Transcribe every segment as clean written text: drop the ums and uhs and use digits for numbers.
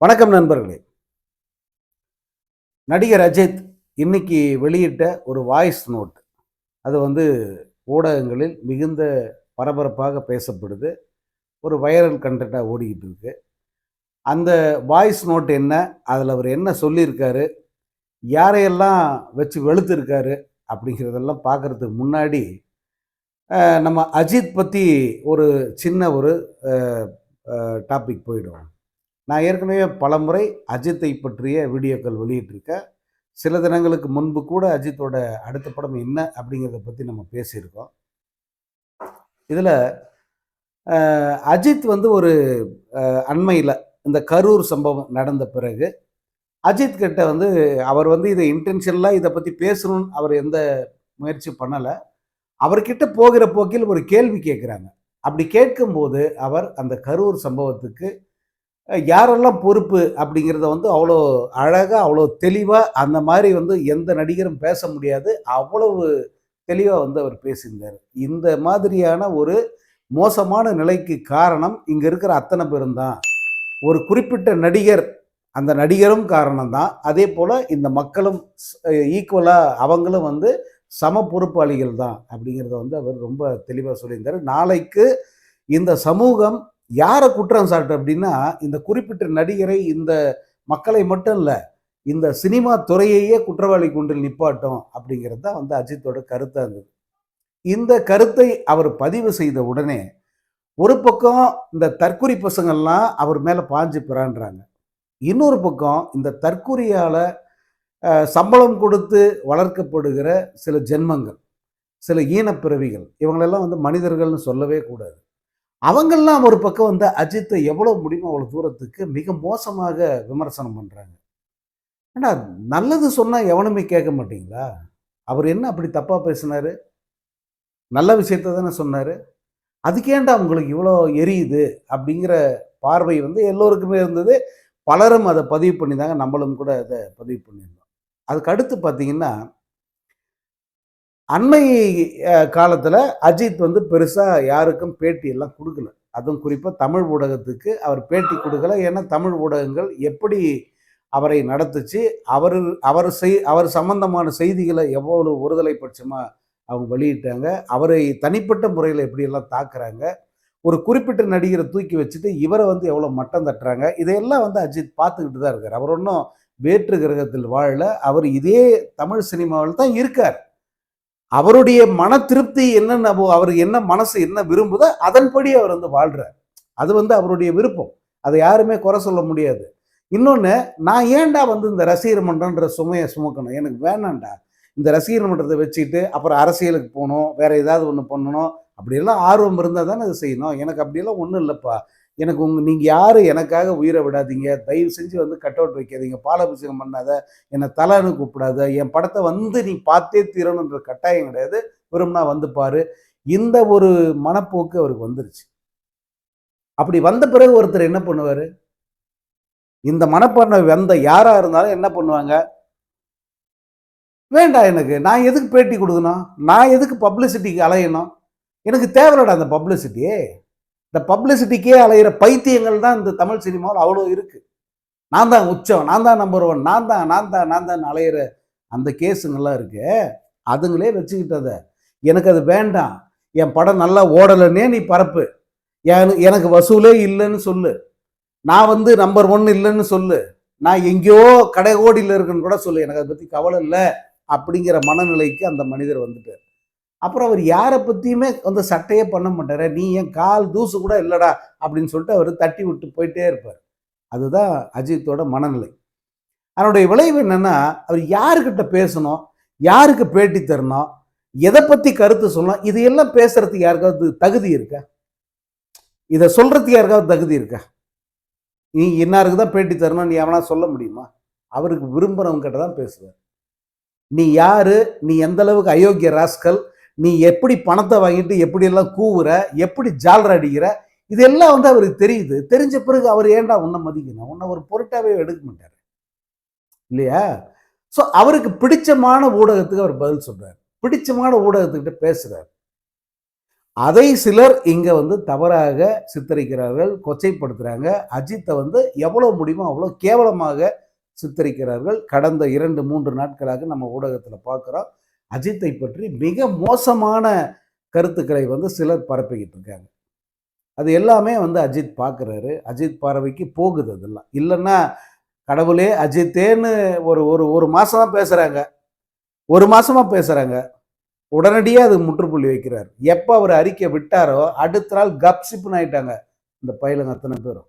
வணக்கம் நண்பர்களே. நடிகர் அஜித் இன்னைக்கு வெளியிட்ட ஒரு வாய்ஸ் நோட். அது ஊடகங்களில் மிகுந்த பரபரப்பாக பேசப்படுது. ஒரு வைரல் கன்டென்ட்டா ஓடிக்கிட்டு இருக்கு. அந்த வாய்ஸ் நோட் என்ன? அதில அவர் என்ன சொல்லியிருக்காரு? யாரையெல்லாம் வச்சு வெளுத்திருக்காரு? அப்படிங்கிறதெல்லாம் பார்க்கறதுக்கு முன்னாடி, நம்ம அஜித் பத்தி ஒரு சின்ன ஒரு அ அ டாபிக் போயிடுவோம். நான் ஏற்கனவே பலமுறை அஜித்தை பற்றிய வீடியோக்கள் வெளியிட்டிருக்கேன். சில தினங்களுக்கு முன்பு கூட அஜித்தோட அடுத்த படம் என்ன அப்படிங்கிறத பத்தி நம்ம பேசியிருக்கோம். இதுல அ அஜித் ஒரு அண்மையில இந்த கரூர் சம்பவம் நடந்த பிறகு, அஜித் கிட்ட அவர் இத இன்டென்ஷனலா இத பத்தி பேசணும்னு அவர் எந்த முயற்சியும் பண்ணல. அவர்கிட்ட போகிற போக்கில் ஒரு கேள்வி கேட்கிறாங்க. அப்படி கேட்கும்போது அவர் அந்த கரூர் சம்பவத்துக்கு யாரெல்லாம் பொறுப்பு அப்படிங்கிறத அவ்வளோ அழகா, அவ்வளோ தெளிவா அந்த மாரி எந்த நடிகரும் பேச முடியாது. அவ்வளவு தெளிவா அவர் பேசியிருந்தாரு. இந்த மாதிரியான ஒரு மோசமான நிலைக்கு காரணம் இங்க இருக்கிற அத்தன பேரும் தான். ஒரு குறிப்பிட்ட நடிகர், அந்த நடிகரும் காரணம் தான். அதேபோல இந்த மக்களும் ஈக்குவலா அவங்களும் சம பொறுப்பாளிகள் தான் அப்படிங்கிறத அவர் ரொம்ப தெளிவா சொல்லியிருந்தாரு. நாளைக்கு இந்த சமூகம் யார குற்றம் சாட்டும் அப்படின்னா, இந்த குறிப்பிட்ட நடிகரை, இந்த மக்களை மட்டும் இல்ல, இந்த சினிமா துறையையே குற்றவாளி கூண்டில் நிப்பாட்டும் அப்படிங்கிறது தான் அஜித்தோட கருத்தா இருந்தது. இந்த கருத்தை அவர் பதிவு செய்த உடனே, ஒரு பக்கம் இந்த தற்குறி பசங்கள்லாம் அவர் மேல பாஞ்சு பிராண்டுறாங்க. இன்னொரு பக்கம் இந்த தற்குறியால சம்பளம் கொடுத்து வளர்க்கப்படுகிற சில ஜென்மங்கள், சில ஈனப்பிறவிகள், இவங்களெல்லாம் மனிதர்கள்னு சொல்லவே கூடாது. அவங்கெல்லாம் ஒரு பக்கம் அஜித்தை எவ்வளவு முடியுமோ அவ்வளவு தூரத்துக்கு மிக மோசமாக விமர்சனம் பண்றாங்க. ஏன்டா, நல்லது சொன்னா எவனுமே கேட்க மாட்டீங்களா? அவர் என்ன அப்படி தப்பா பேசினாரு? நல்ல விஷயத்த தானே சொன்னாரு. அதுக்கு ஏன்டா உங்களுக்கு இவ்வளோ எரியுது? அப்படிங்கிற பார்வை எல்லோருக்குமே இருந்தது. பலரும் அத பதிவு பண்ணியிருந்தாங்க. நம்மளும் கூட அத பதிவு பண்ணியிருந்தோம். அதுக்கு அடுத்து பார்த்தீங்கன்னா, அண்மை காலத்துல அஜித் பெருசா யாருக்கும் பேட்டி எல்லாம் குடுக்கல. அதுவும் குறிப்பா தமிழ் ஊடகத்துக்கு அவர் பேட்டி குடுக்கல. ஏன்னா, தமிழ் ஊடகங்கள் எப்படி அவரை நடத்துச்சு, அவரு அவர் சம்பந்தமான செய்திகள எவ்வளவு ஒருதலை பட்சமா அவங்க வெளியிட்டாங்க. அவரை தனிப்பட்ட முறையில எப்படியெல்லாம் தாக்குறாங்க. ஒரு குறிப்பிட்ட நடிகர தூக்கி வச்சுட்டு, இவர எவ்வளவு மட்டம் தட்டுறாங்க. இதையெல்லாம் அஜித் பார்த்துக்கிட்டு தான் இருக்காரு. அவர் ஒண்ணும் வேற்று கிரகத்தில் வாழல. அவர் இதே தமிழ் சினிமாவில் தான் இருக்கார். அவருடைய மன திருப்தி என்னன்னு அவர் என்ன மனசு என்ன விரும்புதோ அதன்படி அவர் வாழ்றார். அது அவருடைய விருப்பம். அதை யாருமே குறை சொல்ல முடியாது. இன்னொன்னு, நான் ஏன்டா இந்த ரசிகர் மன்றம்ன்ற சுமையை சுமக்கணும்? எனக்கு வேணாம்டா. இந்த ரசிகர் மன்றத்தை வச்சுக்கிட்டு அப்புறம் அரசியலுக்கு போணும், வேற ஏதாவது ஒண்ணு பண்ணணும். அப்படியெல்லாம் ஆர்வம் இருந்தா தானே அதை செய்யணும். எனக்கு அப்படியெல்லாம் ஒண்ணும் இல்லப்பா. எனக்கு நீங்க யாரும் எனக்காக உயிரை விடாதீங்க. தயவு செஞ்சு கட் அவுட் வைக்காதீங்க. பாலாபிஷேகம் பண்ணாத. என்ன தலன்னு கூப்பிடாத. என் படத்தை நீ பார்த்தே தீரணுன்ற கட்டாயம் கிடையாது. விரும்பினா பாரு. இந்த ஒரு மனப்போக்கு அவருக்கு வந்துருச்சு. அப்படி வந்த பிறகு ஒருத்தர் என்ன பண்ணுவாரு? இந்த மனப்பான்மை வந்த யாரா இருந்தாலும் என்ன பண்ணுவாங்க? வேண்டாம் எனக்கு. நான் எதுக்கு பேட்டி குடுக்கணும்? நான் எதுக்கு பப்ளிசிட்டிக்கு அலையணும்? எனக்கு தேவையில்லடா அந்த பப்ளிசிட்டி. இந்த பப்ளிசிட்டிக்கே அலையிற பைத்தியங்கள் தான் இந்த தமிழ் சினிமாவில் அவ்வளோ இருக்கு. நான் தான் உச்சம், நான் தான் நம்பர் 1, நான் தான் அலையிற அந்த கேஸுங்கெல்லாம் இருக்கு. அதுங்களே வச்சுக்கிட்டத. எனக்கு அது வேண்டாம். என் படம் நல்லா ஓடலன்னே நீ பரப்பு. எனக்கு வசூலே இல்லைன்னு சொல்லு. நான் நம்பர் 1 இல்லைன்னு சொல்லு. நான் எங்கேயோ கடைகோடியில் இருக்குன்னு கூட சொல்லு. எனக்கு அதை பத்தி கவலை இல்லை அப்படிங்கிற மனநிலைக்கு அந்த மனிதர் வந்துட்டார். அப்புறம் அவர் யாரை பத்தியுமே சட்டையே பண்ண மாட்டாரு. நீ என் கால் தூசு கூட இல்லடா அப்படின்னு சொல்லிட்டு அவர் தட்டி விட்டு போயிட்டே இருப்பார். அதுதான் அஜித்தோட மனநிலை. அதனுடைய விளைவு என்னன்னா, அவர் யாருக்கிட்ட பேசணும், யாருக்கு பேட்டி தரணும், எதை பத்தி கருத்து சொல்லணும், இதையெல்லாம் பேசுறதுக்கு யாருக்காவது தகுதி இருக்கா? இதை சொல்றதுக்கு யாருக்காவது தகுதி இருக்கா? நீ இன்னாருக்கு தான் பேட்டி தரணும் நீ எவனா சொல்ல முடியுமா? அவருக்கு விரும்புறவங்க கிட்ட தான் பேசுவார். நீ யாரு? நீ எந்த அளவுக்கு அயோக்கிய ராஸ்கல்? நீ எப்படி பணத்தை வாங்கிட்டு எப்படியெல்லாம் கூவுற, எப்படி ஜால்ரா அடிக்கிற, இதெல்லாம் அவருக்கு தெரியுது. தெரிஞ்ச பிறகு அவர் ஏன்டா உன்னை மதிக்கணும்? உன்னை ஒரு பொருட்டாவே எடுக்க மாட்டாரு இல்லையா? ஸோ அவருக்கு பிடிச்சமான ஊடகத்துக்கு அவர் பதில் சொல்றாரு. பிடிச்சமான ஊடகத்துக்கிட்ட பேசுறாரு. அதை சிலர் இங்கே வந்து தவறாக சித்தரிக்கிறார்கள், கொச்சைப்படுத்துகிறாங்க. அஜித்தை வந்து எவ்வளோ முடியுமோ அவ்வளோ கேவலமாக சித்தரிக்கிறார்கள். கடந்த 2-3 நாட்களாக நம்ம ஊடகத்தில் பார்க்குறோம். அஜித்தை பற்றி மிக மோசமான கருத்துக்களை வந்து சிலர் பரப்பிக்கிட்டு இருக்காங்க. அது எல்லாமே வந்து அஜித் பார்க்குறாரு. அஜித் பார்வைக்கு போகுது அதெல்லாம். இல்லைன்னா கடவுளே அஜித்தேன்னு ஒரு ஒரு ஒரு மாதம் தான் பேசுகிறாங்க. 1 மாதமாக பேசுகிறாங்க. உடனடியாக அது முற்றுப்புள்ளி வைக்கிறார். எப்போ அவர் அறிக்கை விட்டாரோ அடுத்த நாள் கப்சிப்புன்னு ஆயிட்டாங்க இந்த பயலுங்க அத்தனை பேரும்.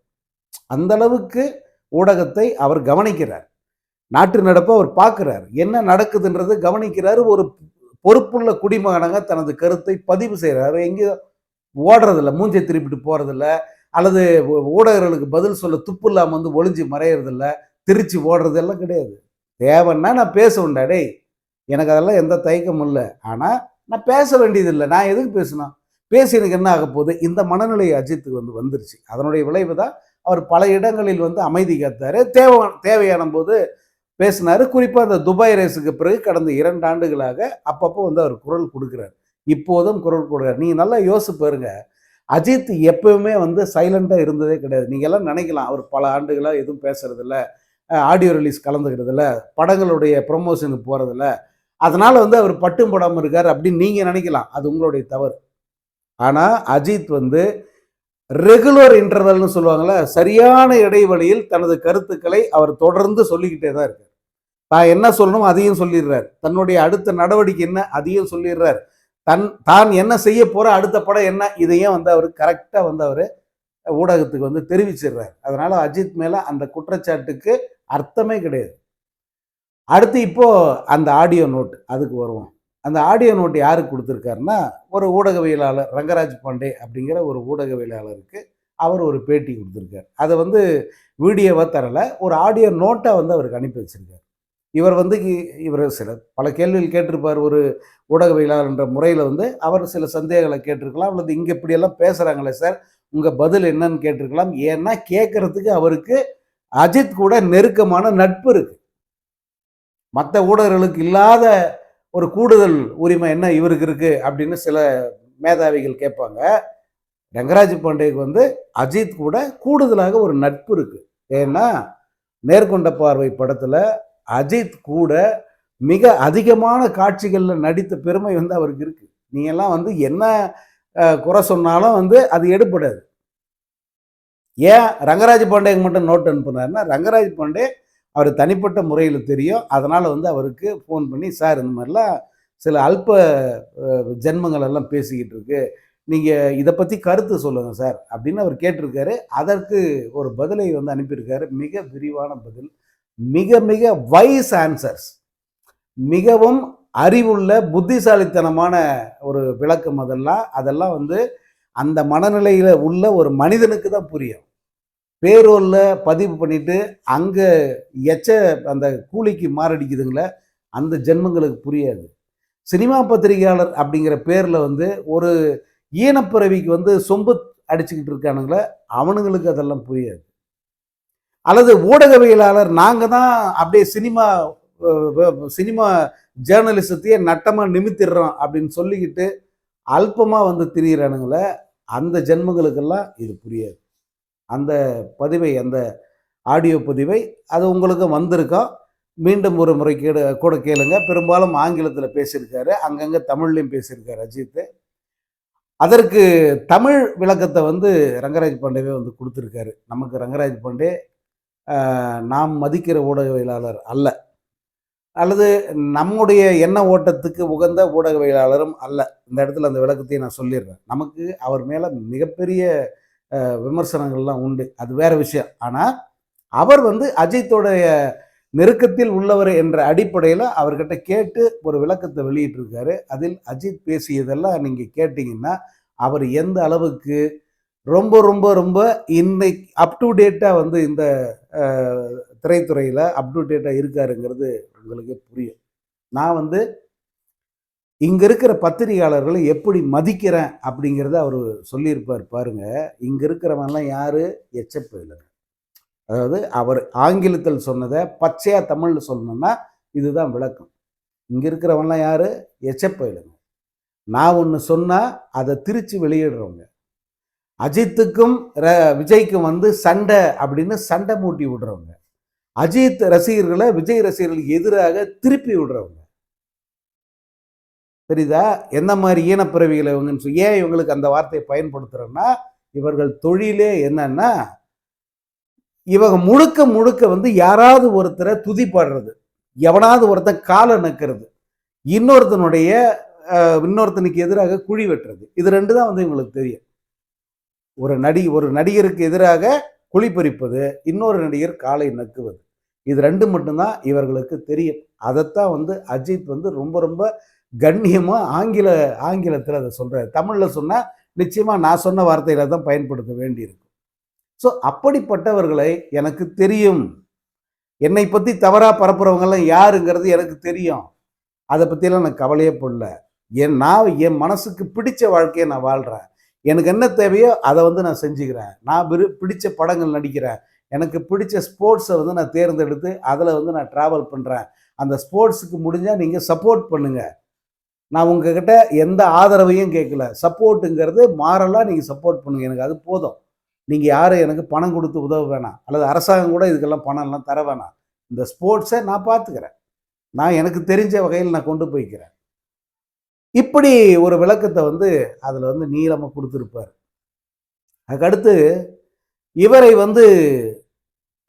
அந்த அளவுக்கு ஊடகத்தை அவர் கவனிக்கிறார். நாட்டு நடப்பை அவர் பார்க்கிறார். என்ன நடக்குதுன்றது கவனிக்கிறாரு. ஒரு பொறுப்புள்ள குடிமகனாக தனது கருத்தை பதிவு செய்கிறாரு. எங்கேயும் ஓடுறதில்ல, மூஞ்சை திருப்பிட்டு போகிறதில்ல, அல்லது ஊடகர்களுக்கு பதில் சொல்ல துப்பு இல்லாமல் வந்து ஒளிஞ்சு மறையிறதில்ல, திருச்சி ஓடுறது எல்லாம் கிடையாது. தேவைன்னா நான் பேசுவேன்டா டேய், எனக்கு அதெல்லாம் எந்த தயக்கமும் இல்லை. ஆனால் நான் பேச வேண்டியதில்லை. நான் எதுக்கு பேசணும்? பேசி எனக்கு என்ன ஆக போகுது? இந்த மனநிலை அஜித்துக்கு வந்து வந்துருச்சு. அதனுடைய விளைவு தான் அவர் பல இடங்களில் வந்து அமைதி காத்தார். தேவையான போது பேசினார். குறிப்பாக அந்த துபாய் ரேஸுக்கு பிறகு கடந்த 2 ஆண்டுகளாக அப்பப்போ வந்து அவர் குரல் கொடுக்குறார். இப்போதும் குரல் கொடுக்குறார். நீங்கள் நல்லா யோசிச்சு பாருங்க. அஜித் எப்பவுமே வந்து சைலண்டாக இருந்ததே கிடையாது. நீங்கள் எல்லாம் நினைக்கலாம் அவர் பல ஆண்டுகளாக எதுவும் பேசுறதில்ல, ஆடியோ ரிலீஸ் கலந்துக்கிறதில்ல, படங்களுடைய ப்ரொமோஷனுக்கு போகிறதில்ல, அதனால் வந்து அவர் பட்டும் படாமல் இருக்கார் அப்படின்னு நீங்கள் நினைக்கலாம். அது உங்களுடைய தவறு. ஆனால் அஜித் வந்து ரெகுலர் இன்டர்வல்னு சொல்லுவாங்கள்ல, சரியான இடைவெளியில் தனது கருத்துக்களை அவர் தொடர்ந்து சொல்லிக்கிட்டே தான் இருக்கார். தான் என்ன சொல்லணும் அதையும் சொல்லிடுறார். தன்னுடைய அடுத்த நடவடிக்கை என்ன அதையும் சொல்லிடுறார். தான் என்ன செய்ய போகிற அடுத்த படம் என்ன இதையும் வந்து அவர் கரெக்டாக வந்து அவர் ஊடகத்துக்கு வந்து தெரிவிச்சிடுறார். அதனால் அஜித் மேலே அந்த குற்றச்சாட்டுக்கு அர்த்தமே கிடையாது. அடுத்து இப்போது அந்த ஆடியோ நோட் அதுக்கு வருவோம். அந்த ஆடியோ நோட் யாருக்கு கொடுத்துருக்காருன்னா, ஒரு ஊடகவியலாளர் ரங்கராஜ் பாண்டே அப்படிங்கிற ஒரு ஊடகவியலாளருக்கு அவர் ஒரு பேட்டி கொடுத்துருக்கார். அதை வந்து வீடியோவாக தரலை, ஒரு ஆடியோ நோட்டை வந்து அவருக்கு அனுப்பி வச்சுருக்கார். இவர் வந்து இவர் சில பல கேள்விகள் கேட்டிருப்பார். ஒரு ஊடகவியலாளர் என்ற முறையில் வந்து அவர் சில சந்தேகங்களை கேட்டிருக்கலாம், அல்லது இங்கே இப்படியெல்லாம் பேசுகிறாங்களே சார் உங்கள் பதில் என்னன்னு கேட்டிருக்கலாம். ஏன்னா கேட்குறதுக்கு அவருக்கு அஜித் கூட நெருக்கமான நட்பு இருக்குது. மற்ற ஊடகர்களுக்கு இல்லாத ஒரு கூடுதல் உரிமை என்ன இவருக்கு இருக்கு அப்படின்னு சில மேதாவிகள் கேட்பாங்க. ரங்கராஜ் பாண்டேக்கு வந்து அஜித் கூட கூடுதலாக ஒரு நட்பு இருக்கு. ஏன்னா நேர்கொண்ட பார்வை படத்துல அஜித் கூட மிக அதிகமான காட்சிகளில் நடித்த பெருமை வந்து அவருக்கு இருக்கு. நீங்க எல்லாம் வந்து என்ன குறை சொன்னாலும் வந்து அது எடுபடாது. ஏன் ரங்கராஜ் பாண்டேக்கு மட்டும் நோட் அனுப்புனாருன்னா, ரங்கராஜ் பாண்டே அவர் தனிப்பட்ட முறையில் தெரியும். அதனால் வந்து அவருக்கு ஃபோன் பண்ணி, சார் இந்த மாதிரிலாம் சில அல்ப ஜென்மங்கள் எல்லாம் பேசிக்கிட்டு இருக்கு, நீங்கள் இதை பற்றி கருத்து சொல்லுங்கள் சார் அப்படின்னு அவர் கேட்டிருக்காரு. அதற்கு ஒரு பதிலை வந்து அனுப்பியிருக்காரு. மிக விரிவான பதில், மிக மிக வைஸ் ஆன்சர்ஸ், மிகவும் அறிவுள்ள புத்திசாலித்தனமான ஒரு விளக்கம். அதெல்லாம் வந்து அந்த மனநிலையில் உள்ள ஒரு மனிதனுக்கு தான் புரியும். பேரோலில் பதிவு பண்ணிட்டு அங்கே அந்த கூலிக்கு மாரடிக்குதுங்களே அந்த ஜென்மங்களுக்கு புரியாது. சினிமா பத்திரிகையாளர் அப்படிங்கிற பேரில் வந்து ஒரு ஈனப்பிறவிக்கு வந்து சொம்பு அடிச்சுக்கிட்டு இருக்கானுங்களே அவனுங்களுக்கு அதெல்லாம் புரியாது. அல்லது ஊடகவியலாளர் நாங்கள் தான் அப்படியே சினிமா ஜேர்னலிசத்தையே நட்டமாக நிமித்திடுறோம் அப்படின்னு சொல்லிக்கிட்டு அல்பமாக வந்து திரியிறானுங்களே அந்த ஜென்மங்களுக்கெல்லாம் இது புரியாது. அந்த பதிவை, அந்த ஆடியோ பதிவை அது உங்களுக்கு வந்திருக்கோம். மீண்டும் ஒரு முறை கூட கேளுங்க. பெரும்பாலும் ஆங்கிலத்தில் பேசியிருக்காரு, அங்கங்கே தமிழ்லையும் பேசியிருக்காரு அஜித். அதற்கு தமிழ் விளக்கத்தை வந்து ரங்கராஜ் பாண்டேவே வந்து கொடுத்துருக்காரு. நமக்கு ரங்கராஜ் பாண்டே நாம் மதிக்கிற ஊடகவியலாளர் அல்ல, அல்லது நம்முடைய எண்ண ஓட்டத்துக்கு உகந்த ஊடகவியலாளரும் அல்ல. இந்த இடத்துல அந்த விளக்கத்தையும் நான் சொல்லிடுறேன். நமக்கு அவர் மேலே மிகப்பெரிய விமர்சனங்கள்லாம் உண்டு, அது வேற விஷயம். ஆனால் அவர் வந்து அஜித்தோடைய நெருக்கத்தில் உள்ளவர் என்ற அடிப்படையில் அவர்கிட்ட கேட்டு ஒரு விளக்கத்தை வெளியிட்டிருக்காரு. அதில் அஜித் பேசியதெல்லாம் நீங்கள் கேட்டிங்கன்னா அவர் எந்த அளவுக்கு ரொம்ப ரொம்ப ரொம்ப இன்னைக்கு அப் டு டேட்டாக வந்து இந்த திரைத்துறையில் அப் டு டேட்டாக இருக்காருங்கிறது உங்களுக்கு புரியும். நான் வந்து இங்கே இருக்கிற பத்திரிகையாளர்களை எப்படி மதிக்கிறேன் அப்படிங்கிறத அவர் சொல்லியிருப்பார் பாருங்க. இங்கே இருக்கிறவன்லாம் யார்? எச்சப்பயிலுங்க. அதாவது அவர் ஆங்கிலத்தில் சொன்னதை பச்சையாக தமிழில் சொல்லணும்னா இதுதான் விளக்கம். இங்கே இருக்கிறவன்லாம் யார்? எச்சப்பயிலுங்க. நான் ஒன்று சொன்னால் அதை திரிச்சு வெளியிடுறவங்க. அஜித்துக்கும் விஜய்க்கும் வந்து சண்டை அப்படின்னு சண்டை மூட்டி விடுறவங்க. அஜித் ரசிகர்களை விஜய் ரசிகர்களுக்கு எதிராக திருப்பி விடுறவங்க. தெரியுதா? என்ன மாதிரி ஈனப்பிறவிகளை இவங்கன்னு சொல்லி ஏன் இவங்களுக்கு அந்த வார்த்தையை பயன்படுத்துறேன்னா, இவர்கள் தொழிலே என்னன்னா, இவங்க முழுக்க முழுக்க வந்து யாராவது ஒருத்தரை துதிப்பாடுறது, எவனாவது ஒருத்தன் காலை நக்கிறது, இன்னொருத்தனுடைய இன்னொருத்தனுக்கு எதிராக குழி வெட்டுறது. இது 2 தான் வந்து இவங்களுக்கு தெரியும். ஒரு நடிகருக்கு எதிராக குழி பறிப்பது, இன்னொரு நடிகர் காலை நக்குவது. இது 2 மட்டும்தான் இவர்களுக்கு தெரியும். அதைத்தான் வந்து அஜித் வந்து ரொம்ப ரொம்ப கண்ணியமா ஆங்கிலத்தில் அதை சொல்றாரு. தமிழ்ல சொன்னா நிச்சயமா நான் சொன்ன வார்த்தைகளை தான் பயன்படுத்த வேண்டியிருக்கும். ஸோ அப்படிப்பட்டவர்களை எனக்கு தெரியும். என்னை பத்தி தவறா பரப்புறவங்கெல்லாம் யாருங்கிறது எனக்கு தெரியும். அதை பற்றியெல்லாம் நான் கவலையே படல. நான் என் மனசுக்கு பிடிச்ச வாழ்க்கையை நான் வாழ்கிறேன். எனக்கு என்ன தேவையோ அதை வந்து நான் செஞ்சுக்கிறேன். நான் பிடிச்ச படங்கள் நடிக்கிறேன். எனக்கு பிடிச்ச ஸ்போர்ட்ஸை வந்து நான் தேர்ந்தெடுத்து அதில் வந்து நான் ட்ராவல் பண்ணுறேன். அந்த ஸ்போர்ட்ஸுக்கு முடிஞ்சால் நீங்கள் சப்போர்ட் பண்ணுங்கள். நான் உங்ககிட்ட எந்த ஆதரவையும் கேட்கல. சப்போர்ட்டுங்கிறது மாறலாக நீங்கள் சப்போர்ட் பண்ணுங்கள். எனக்கு அது போதும். நீங்கள் யாரும் எனக்கு பணம் கொடுத்து உதவ வேணாம், அல்லது அரசாங்கம் கூட இதுக்கெல்லாம் பணம்லாம் தர வேணாம். இந்த ஸ்போர்ட்ஸை நான் பார்த்துக்கிறேன். நான் எனக்கு தெரிஞ்ச வகையில் நான் கொண்டு போய்க்கிறேன். இப்படி ஒரு விளக்கத்தை வந்து அதில் வந்து நீளமாக கொடுத்துருப்பார். அதுக்கடுத்து இவரை வந்து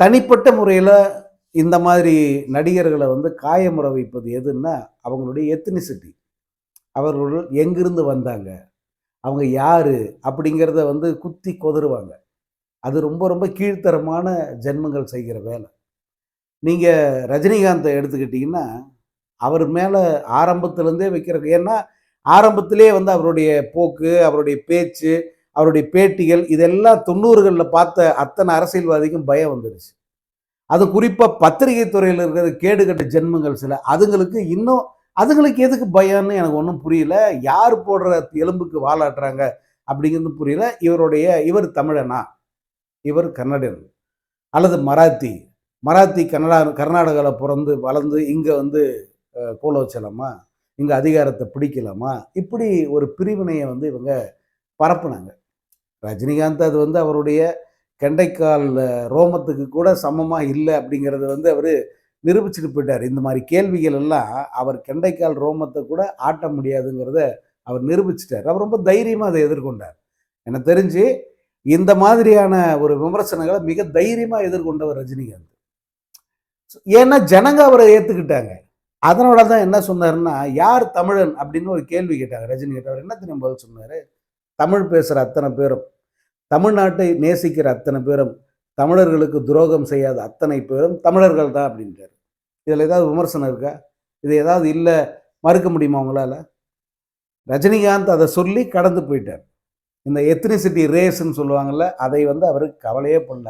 தனிப்பட்ட முறையில் இந்த மாதிரி நடிகர்களை வந்து காயமுற வைப்பது எதுன்னா, அவங்களுடைய எத்னிசிட்டி, அவர்கள் எங்கிருந்து வந்தாங்க, அவங்க யாரு அப்படிங்கிறத வந்து குத்தி கொதறுவாங்க. அது ரொம்ப ரொம்ப கீழ்த்தரமான ஜென்மங்கள் செய்கிற வேலை. நீங்கள் ரஜினிகாந்தை எடுத்துக்கிட்டிங்கன்னா, அவர் மேலே ஆரம்பத்துலேருந்தே வைக்கிறது, ஏன்னா ஆரம்பத்திலே வந்து அவருடைய போக்கு, அவருடைய பேச்சு, அவருடைய பேட்டிகள் இதெல்லாம் 90களில் பார்த்த அத்தனை அரசியல்வாதிக்கும் பயம் வந்துடுச்சு. அது குறிப்பாக பத்திரிகை துறையில் இருக்கிற கேடுகட்ட ஜென்மங்கள் சில, அதுங்களுக்கு எதுக்கு பயம்னு எனக்கு ஒன்றும் புரியல. யார் போடுற எலும்புக்கு வாலாட்டுறாங்க அப்படிங்கிறது புரியல. இவர் தமிழனா, இவர் கன்னடன் அல்லது மராத்தி கர்நாடகாவில் பிறந்து வளர்ந்து இங்கே வந்து கோல வச்சலாமா, இங்கே அதிகாரத்தை பிடிக்கலாமா, இப்படி ஒரு பிரிவினையை வந்து இவங்க பரப்புனாங்க. ரஜினிகாந்த் அது வந்து அவருடைய கெண்டைக்கால் ரோமத்துக்கு கூட சமமாக இல்லை அப்படிங்கிறத வந்து அவர் நிரூபிச்சுட்டு போயிட்டார். இந்த மாதிரி கேள்விகள் எல்லாம் அவர் கெண்டைக்கால் ரோமத்தை கூட ஆட்ட முடியாதுங்கிறத அவர் நிரூபிச்சிட்டார். அவர் ரொம்ப தைரியமாக அதை எதிர்கொண்டார். எனக்கு தெரிஞ்சு இந்த மாதிரியான ஒரு விமர்சனங்களை மிக தைரியமாக எதிர்கொண்டவர் ரஜினிகாந்த். ஏன்னா ஜனங்க அவரை ஏற்றுக்கிட்டாங்க. அதனால தான் என்ன சொன்னாருன்னா, யார் தமிழன் அப்படின்னு ஒரு கேள்வி கேட்டாங்க ரஜினிகாந்த். அவர் என்ன தெரியும் பதில் சொன்னார்? தமிழ் பேசுகிற அத்தனை பேரும், தமிழ்நாட்டை நேசிக்கிற அத்தனை பேரும், தமிழர்களுக்கு துரோகம் செய்யாத அத்தனை பேரும் தமிழர்கள் தான் அப்படின்றார். இதில் ஏதாவது விமர்சனம் இருக்கா? இது ஏதாவது இல்லை மறுக்க முடியுமா உங்களால்? ரஜினிகாந்த் அதை சொல்லி கடந்து போயிட்டார். இந்த எத்னிசிட்டி ரேஸ்ன்னு சொல்லுவாங்கள்ல, அதை வந்து அவருக்கு கவலையே பண்ணல.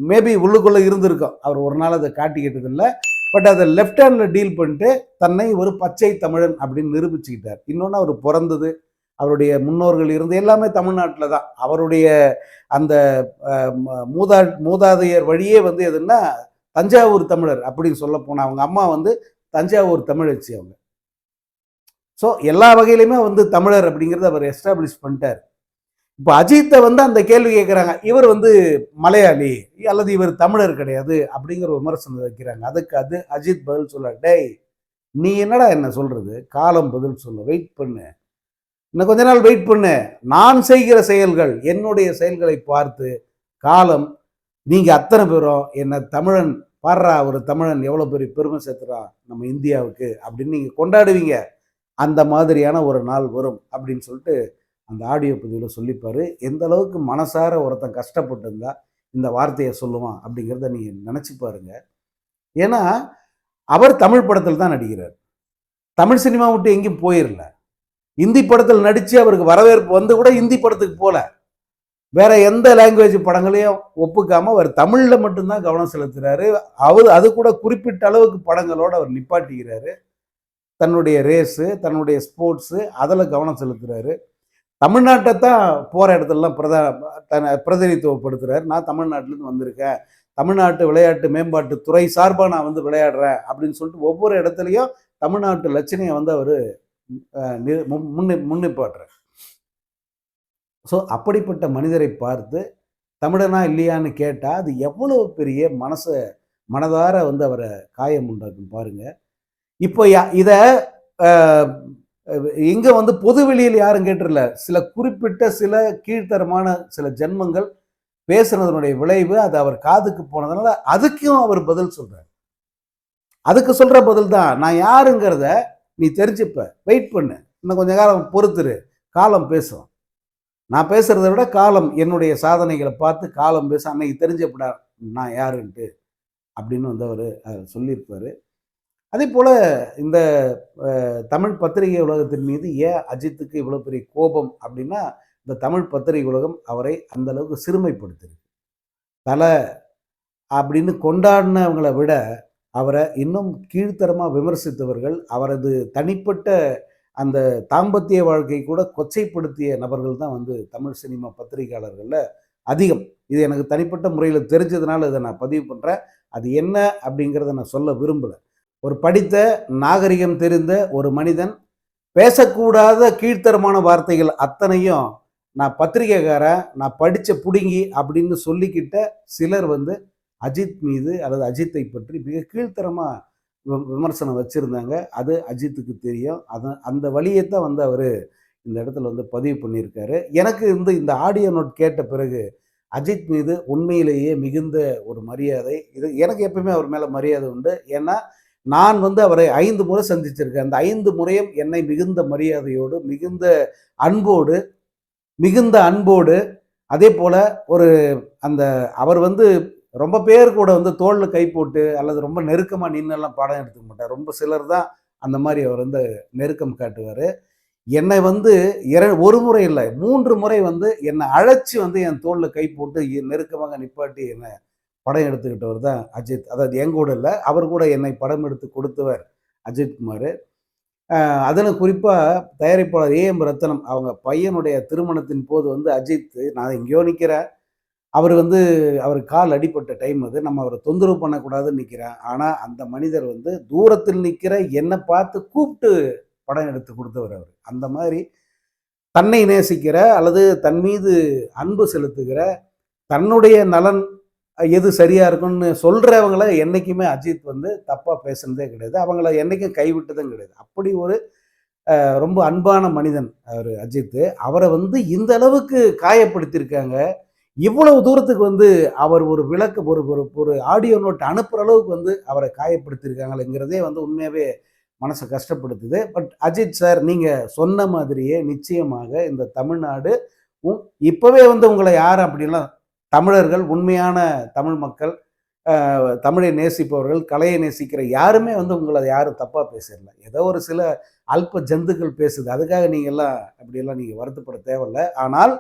மேபி உள்ளுக்குள்ளே இருந்திருக்கும், அவர் ஒரு நாள் அதை காட்டிக்கிட்டது இல்லை. பட் அதை லெஃப்ட் ஹேண்டில் டீல் பண்ணிட்டு தன்னை ஒரு பச்சை தமிழன் அப்படின்னு நிரூபிச்சுக்கிட்டார். இன்னொன்று, அவர் பிறந்தது, அவருடைய முன்னோர்கள் இருந்து எல்லாமே தமிழ்நாட்டில் தான். அவருடைய அந்த மூதாதையர் வழியே வந்து எதுன்னா தஞ்சாவூர் தமிழர் அப்படின்னு சொல்ல போனால், அவங்க அம்மா வந்து தஞ்சாவூர் தமிழச்சி அவங்க. ஸோ எல்லா வகையிலுமே வந்து தமிழர் அப்படிங்கிறத அவர் எஸ்டாப்ளிஷ் பண்ணிட்டார். இப்போ அஜித்தை வந்து அந்த கேள்வி கேட்குறாங்க, இவர் வந்து மலையாளி அல்லது இவர் தமிழர் கிடையாது அப்படிங்கிற விமர்சனம் வைக்கிறாங்க. அதுக்கு அஜித் பதில் சொல்ல, டேய் நீ என்னடா என்ன சொல்றது, காலம் பதில் சொல்லு, வெயிட் பண்ணு, இன்னும் கொஞ்ச நாள் வெயிட் பண்ணு, நான் செய்கிற செயல்கள், என்னுடைய செயல்களை பார்த்து காலம், நீங்கள் அத்தனை பேரும் என்ன தமிழன் பாடுறா, ஒரு தமிழன் எவ்வளோ பெரிய பெருமை சேர்த்துறான் நம்ம இந்தியாவுக்கு அப்படின்னு நீங்கள் கொண்டாடுவீங்க, அந்த மாதிரியான ஒரு நாள் வரும் அப்படின்னு சொல்லிட்டு அந்த ஆடியோ பதிவில் சொல்லிப்பார். எந்த அளவுக்கு மனசார ஒருத்தன் கஷ்டப்பட்டு இருந்தா இந்த வார்த்தையை சொல்லுவான் அப்படிங்கிறத நீங்கள் நினச்சி பாருங்க. ஏன்னா அவர் தமிழ் படத்தில் தான் நடிக்கிறார், தமிழ் சினிமா விட்டு எங்கேயும் போயிடல. இந்தி படத்தில் நடித்து அவருக்கு வரவேற்பு வந்து கூட இந்தி படத்துக்கு போல, வேற எந்த லாங்குவேஜ் படங்களையும் ஒப்புக்காமல் அவர் தமிழில் மட்டும்தான் கவனம் செலுத்துகிறாரு. அது கூட குறிப்பிட்ட அளவுக்கு படங்களோடு அவர் நிப்பாட்டிக்கிறாரு. தன்னுடைய ரேஸு, தன்னுடைய ஸ்போர்ட்ஸு அதில் கவனம் செலுத்துகிறாரு. தமிழ்நாட்டை தான் போகிற இடத்துலலாம் பிரதிநிதித்துவப்படுத்துகிறார். நான் தமிழ்நாட்டிலேருந்து வந்திருக்கேன், தமிழ்நாட்டு விளையாட்டு மேம்பாட்டு துறை சார்பாக நான் வந்து விளையாடுறேன் அப்படின்னு சொல்லிட்டு ஒவ்வொரு இடத்துலையும் தமிழ்நாட்டு லட்சணையை வந்து அவர் முன்னிப்பாட்டுறேன். ஸோ அப்படிப்பட்ட மனிதரை பார்த்து தமிழனா இல்லையான்னு கேட்டால் அது எவ்வளோ பெரிய மனதார வந்து அவரை காயம் உண்டாக்கும் பாருங்க. இப்போ இதை இங்கே வந்து பொது வெளியில் யாரும் கேட்டுறல. சில குறிப்பிட்ட சில கீழ்த்தரமான சில ஜென்மங்கள் பேசுனதனுடைய விளைவு அது அவர் காதுக்கு போனதுனால அதுக்கும் அவர் பதில் சொல்றார். அதுக்கு சொல்ற பதில் தான், நான் யாருங்கிறத நீ தெரிஞ்சுப்ப, வெயிட் பண்ணு, இன்னும் கொஞ்ச காலம் பொறுத்துரு, காலம் பேசும். நான் பேசுறதை விட காலம் என்னுடைய சாதனைகளை பார்த்து காலம் பேச அன்னைக்கு தெரிஞ்சப்படா நான் யாருன்ட்டு அப்படின்னு வந்து அவர் சொல்லியிருப்பாரு. அதே போல இந்த தமிழ் பத்திரிகை உலகத்தின் மீது ஏன் அஜித்துக்கு இவ்வளோ பெரிய கோபம் அப்படின்னா, இந்த தமிழ் பத்திரிகை உலகம் அவரை அந்த அளவுக்கு சிறுமைப்படுத்திருக்கு. தலை அப்படின்னு கொண்டாடினவங்களை விட அவரை இன்னும் கீழ்த்தரமாக விமர்சித்தவர்கள், அவரது தனிப்பட்ட அந்த தாம்பத்திய வாழ்க்கை கூட கொச்சைப்படுத்திய நபர்கள் தான் வந்து தமிழ் சினிமா பத்திரிகையாளர்களில் அதிகம். இது எனக்கு தனிப்பட்ட முறையில் தெரிஞ்சதுனால இதை நான் பதிவு பண்ணுறேன். அது என்ன அப்படிங்கிறத நான் சொல்ல விரும்பலை. ஒரு படித்த நாகரிகம் தெரிந்த ஒரு மனிதன் பேசக்கூடாத கீழ்த்தரமான வார்த்தைகள் அத்தனையும் நான் பத்திரிகைக்காரன், நான் படித்த புடுங்கி அப்படின்னு சொல்லிக்கிட்ட சிலர் வந்து அஜித் மீது அல்லது அஜித்தை பற்றி மிக கீழ்த்தரமாக விமர்சனம் வச்சுருந்தாங்க. அது அஜித்துக்கு தெரியும். அந்த வழியை தான் வந்து அவர் இந்த இடத்துல வந்து பதிவு பண்ணியிருக்காரு. எனக்கு இந்த ஆடியோ நோட் கேட்ட பிறகு அஜித் மீது உண்மையிலேயே மிகுந்த ஒரு மரியாதை. இது எனக்கு எப்பவுமே அவர் மேலே மரியாதை உண்டு. ஏன்னா நான் வந்து அவரை 5 முறை சந்திச்சிருக்கேன். அந்த 5 முறையும் என்னை மிகுந்த மரியாதையோடு, மிகுந்த அன்போடு அதே போல் ஒரு அந்த அவர் வந்து ரொம்ப பேர் கூட வந்து தோளில் கை போட்டு அல்லது ரொம்ப நெருக்கமாக நின்னெல்லாம் படம் எடுத்துக்க மாட்டார். ரொம்ப சிலர் தான் அந்த மாதிரி அவர் வந்து நெருக்கம் காட்டுவார். என்னை வந்து ஒரு முறை இல்லை, 3 முறை வந்து என்னை அழைச்சி வந்து என் தோளில் கை போட்டு நெருக்கமாக நிப்பாட்டி என்னை படம் எடுத்துக்கிட்டவர் தான் அஜித். அதாவது என் கூட இல்லை, அவர் கூட என்னை படம் எடுத்து கொடுத்தவர் அஜித்குமார். அதில் குறிப்பாக தயாரிப்பாளர் ஏஎம் ரத்னம் அவங்க பையனுடைய திருமணத்தின் போது வந்து அஜித், நான் எங்கேயோ நிற்கிறேன், அவர் வந்து அவர் கால் அடிப்பட்ட டைம் அது, நம்ம அவரை தொந்தரவு பண்ணக்கூடாதுன்னு நிற்கிறேன். ஆனால் அந்த மனிதர் வந்து தூரத்தில் நிற்கிற என்னை பார்த்து கூப்பிட்டு படம் எடுத்து கொடுத்தவர் அவர். அந்த மாதிரி தன்னை நேசிக்கிற அல்லது தன் மீது அன்பு செலுத்துகிற, தன்னுடைய நலன் எது சரியா இருக்குன்னு சொல்றவங்கள என்னைக்குமே அஜித் வந்து தப்பா பேசுனதே கிடையாது. அவங்கள என்னைக்கும் கைவிட்டதும் கிடையாது. அப்படி ஒரு ரொம்ப அன்பான மனிதன் அவர் அஜித். அவரை வந்து இந்த அளவுக்கு காயப்படுத்தியிருக்காங்க. இவ்வளவு தூரத்துக்கு வந்து அவர் ஒரு ஒரு ஆடியோ நோட் அனுப்புற அளவுக்கு வந்து அவரை காயப்படுத்தியிருக்காங்களேங்கிறதே வந்து உண்மையாவே மனசை கஷ்டப்படுத்துது. பட் அஜித் சார், நீங்க சொன்ன மாதிரியே நிச்சயமாக இந்த தமிழ்நாடு இப்பவே வந்து உங்களை யார் அப்படின்லாம் தமிழர்கள், உண்மையான தமிழ் மக்கள், தமிழை நேசிப்பவர்கள், கலையை நேசிக்கிற யாருமே வந்து உங்களை யாரும் தப்பாக பேசல. ஏதோ ஒரு சில அல்ப ஜந்துக்கள் பேசுது. அதுக்காக நீங்கள்லாம் அப்படியெல்லாம் நீங்கள் வருத்தப்பட தேவையில்லை. ஆனால்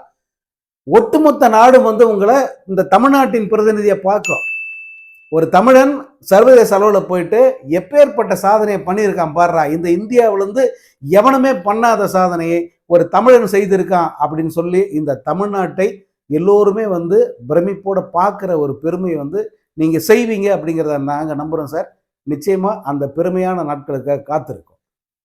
ஒட்டுமொத்த நாடும் வந்து உங்களை இந்த தமிழ்நாட்டின் பிரதிநிதியை பார்க்கும். ஒரு தமிழன் சர்வதேச அளவில் போயிட்டு எப்பேற்பட்ட சாதனையை பண்ணியிருக்கான் பாடுறா, இந்த இந்தியாவிலேருந்து எவனுமே பண்ணாத சாதனையை ஒரு தமிழன் செய்திருக்கான் அப்படின்னு சொல்லி இந்த தமிழ்நாட்டை எல்லோருமே வந்து பிரமிப்போட பார்க்குற ஒரு பெருமையை வந்து நீங்கள் செய்வீங்க அப்படிங்கிறத நாங்கள் நம்புகிறோம் சார். நிச்சயமாக அந்த பெருமையான நாட்களுக்காக காத்திருக்கோம்.